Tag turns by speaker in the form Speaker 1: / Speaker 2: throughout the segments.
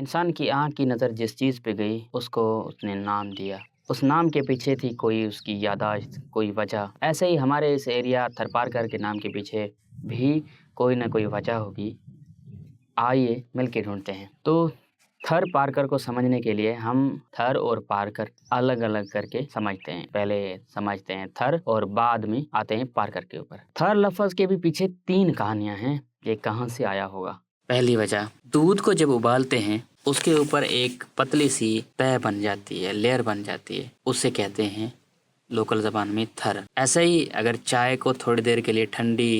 Speaker 1: انسان کی آنکھ کی نظر جس چیز پہ گئی اس کو اس نے نام دیا، اس نام کے پیچھے تھی کوئی اس کی یادداشت، کوئی وجہ۔ ایسے ہی ہمارے اس ایریا تھرپارکر کے نام کے پیچھے بھی کوئی نہ کوئی وجہ ہوگی، آئیے مل کے ڈھونڈتے ہیں۔ تو تھر پارکر کو سمجھنے کے لیے ہم تھر اور پارکر الگ الگ کر کے سمجھتے ہیں۔ پہلے سمجھتے ہیں تھر اور بعد میں آتے ہیں پارکر کے اوپر۔ تھر لفظ کے بھی پیچھے 3 کہانیاں ہیں، یہ کہاں سے آیا ہوگا۔ پہلی وجہ، دودھ کو جب ابالتے ہیں اس کے اوپر ایک پتلی سی تہ بن جاتی ہے، لیئر بن جاتی ہے، اسے کہتے ہیں لوکل زبان میں تھر۔ ایسے ہی اگر چائے کو تھوڑی دیر کے لیے ٹھنڈی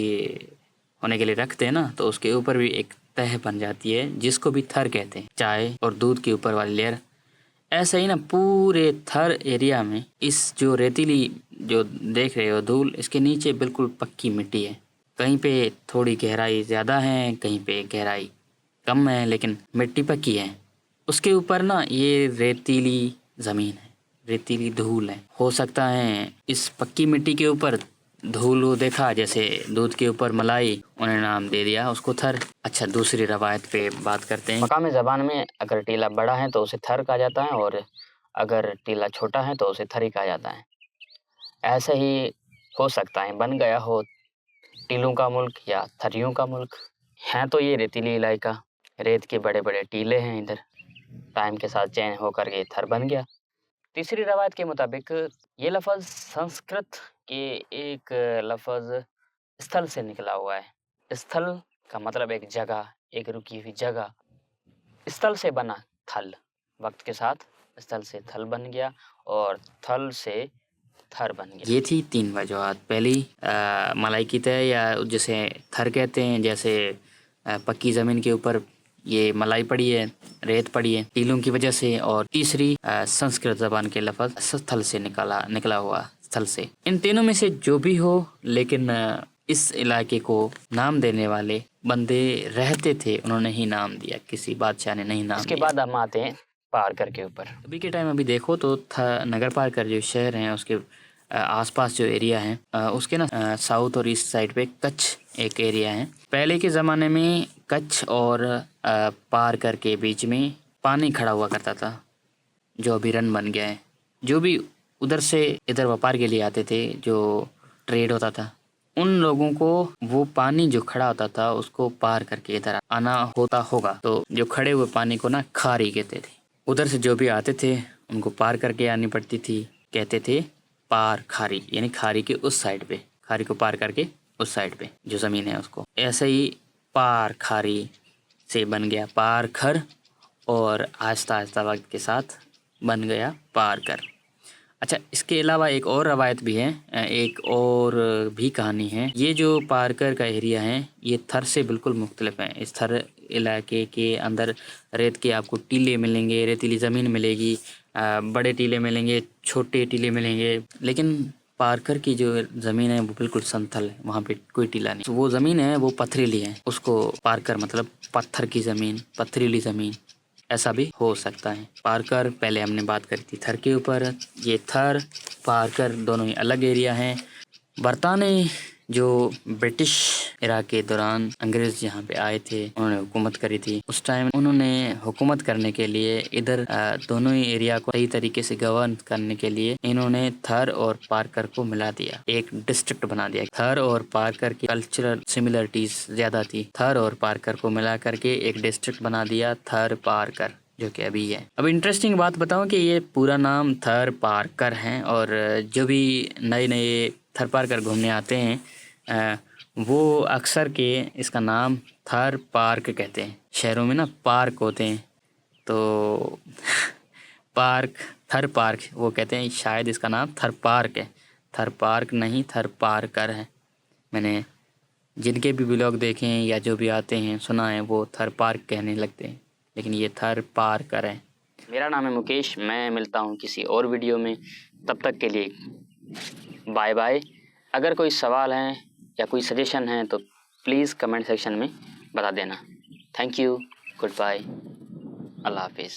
Speaker 1: ہونے کے لیے رکھتے ہیں نا تو اس کے اوپر بھی ایک تہ بن جاتی ہے جس کو بھی تھر کہتے ہیں، چائے اور دودھ کے اوپر والی لیئر۔ ایسے ہی نا پورے تھر ایریا میں اس جو ریتیلی جو دیکھ رہے ہو دھول، اس کے نیچے بالکل پکی مٹی ہے، کہیں پہ تھوڑی گہرائی زیادہ ہے، کہیں پہ گہرائی کم ہے، لیکن مٹی پکی ہے۔ اس کے اوپر نا یہ ریتیلی زمین ہے، ریتیلی دھول ہے۔ ہو سکتا ہے اس پکی مٹی کے اوپر دھول دیکھا، جیسے دودھ کے اوپر ملائی، انہیں نام دے دیا اس کو تھر۔ اچھا، دوسری روایت پہ بات کرتے ہیں۔ مقامی زبان میں اگر ٹیلا بڑا ہے تو اسے تھر کہا جاتا ہے، اور اگر ٹیلا چھوٹا ہے تو اسے تھری کہا جاتا ہے۔ ایسے ہی ہو سکتا ہے بن گیا ہو ٹیلوں کا ملک یا تھریوں کا ملک۔ ہیں تو یہ ریتیلی علاقہ، ریت کے بڑے بڑے ٹیلے ہیں ادھر، ٹائم کے ساتھ چینج ہو کر یہ تھر بن گیا۔ تیسری روایت کے مطابق یہ لفظ سنسکرت کے ایک لفظ استھل سے نکلا ہوا ہے۔ استھل کا مطلب ایک جگہ، ایک رکی ہوئی جگہ۔ استھل سے بنا تھل، وقت کے ساتھ استھل سے تھل بن گیا اور تھل سے تھر بن گیا۔ یہ تھی 3 وجوہات۔ پہلی ملائی کی تہ یا جسے تھر کہتے ہیں، جیسے پکی زمین کے اوپر یہ ملائی پڑی ہے، ریت پڑی ہے ٹیلوں کی وجہ سے، اور تیسری سنسکرت زبان کے لفظ استھل سے نکلا ہوا، استھل سے۔ ان تینوں میں سے جو بھی ہو، لیکن اس علاقے کو نام دینے والے بندے رہتے تھے، انہوں نے ہی نام دیا، کسی بادشاہ نے نہیں نام دیا۔ اس کے بعد ہم آتے ہیں پارکر کے اوپر۔ ابھی کے ٹائم ابھی دیکھو تو نگر پارکر جو شہر ہیں اس کے آس پاس جو ایریا ہیں، اس کے نا ساؤتھ اور ایسٹ سائڈ پہ کچھ ایک ایریا ہے۔ پہلے کے زمانے میں کچھ اور پارکر کے بیچ میں پانی کھڑا ہوا کرتا تھا، جو ابھی رن بن گیا ہے۔ جو بھی ادھر سے ادھر وپار کے لیے آتے تھے، جو ٹریڈ ہوتا تھا، ان لوگوں کو وہ پانی جو کھڑا ہوتا تھا اس کو پار کر کے ادھر آنا ہوتا ہوگا، تو جو کھڑے ہوئے پانی کو نا کھاری کہتے تھے۔ ادھر سے جو بھی آتے تھے ان کو پار کر کے آنی پڑتی تھی، کہتے تھے پار کھاری، یعنی کھاری کے اس سائڈ پہ، کھاری کو پار کر کے اس سائڈ پہ جو زمین ہے اس کو۔ ایسے ہی پار کھاری سے بن گیا پار کھر، اور آہستہ آہستہ وقت کے ساتھ بن گیا پارکر۔ اچھا، اس کے علاوہ ایک اور روایت بھی ہے، ایک اور بھی کہانی ہے۔ یہ جو پارکر کا ایریا ہے یہ تھر سے بالکل مختلف ہے۔ اس تھر علاقے کے اندر ریت کے آپ کو ٹیلے ملیں گے، ریتیلی زمین ملے گی، بڑے ٹیلے ملیں گے، چھوٹے ٹیلے ملیں گے، لیکن پارکر کی جو زمین ہے وہ بالکل سنتھل ہے، وہاں پہ کوئی ٹیلا نہیں۔ وہ زمین ہے وہ پتھریلی ہے، اس کو پارکر مطلب پتھر کی زمین، پتھریلی زمین، ایسا بھی ہو سکتا ہے۔ پارکر پہلے ہم نے بات کری تھی تھر کے اوپر، یہ تھر پارکر دونوں ہی الگ ایریا ہیں۔ برطانوی جو برٹش ایرا کے دوران انگریز یہاں پہ آئے تھے، انہوں نے حکومت کری تھی، اس ٹائم انہوں نے حکومت کرنے کے لیے ادھر دونوں ہی ایریا کو صحیح طریقے سے گورن کرنے کے لیے انہوں نے تھر اور پارکر کو ملا دیا، ایک ڈسٹرکٹ بنا دیا۔ تھر اور پارکر کی کلچرل سملرٹیز زیادہ تھی، تھر اور پارکر کو ملا کر کے ایک ڈسٹرکٹ بنا دیا، تھر پارکر، جو کہ ابھی ہے۔ اب انٹرسٹنگ بات بتاؤں کہ یہ پورا نام تھر پارکر ہیں، اور جو بھی نئے تھر پارکر گھومنے آتے ہیں وہ اکثر کے اس کا نام تھر پارک کہتے ہیں۔ شہروں میں نا پارک ہوتے ہیں تو پارک، تھر پارک وہ کہتے ہیں، شاید اس کا نام تھر پارک ہے، تھر پارک نہیں، تھر پارکر ہے۔ میں نے جن کے بھی بلاگ دیکھیں یا جو بھی آتے ہیں سنا ہے وہ تھر پارک کہنے لگتے ہیں، لیکن یہ تھر پارکر ہے۔ میرا نام ہے مکیش، میں ملتا ہوں کسی اور ویڈیو میں، تب تک کے لیے بائے بائے۔ اگر کوئی سوال ہے یا کوئی سجیشن ہے تو پلیز کمنٹ سیکشن میں بتا دینا۔ تھینک یو، گڈ بائے، اللہ حافظ۔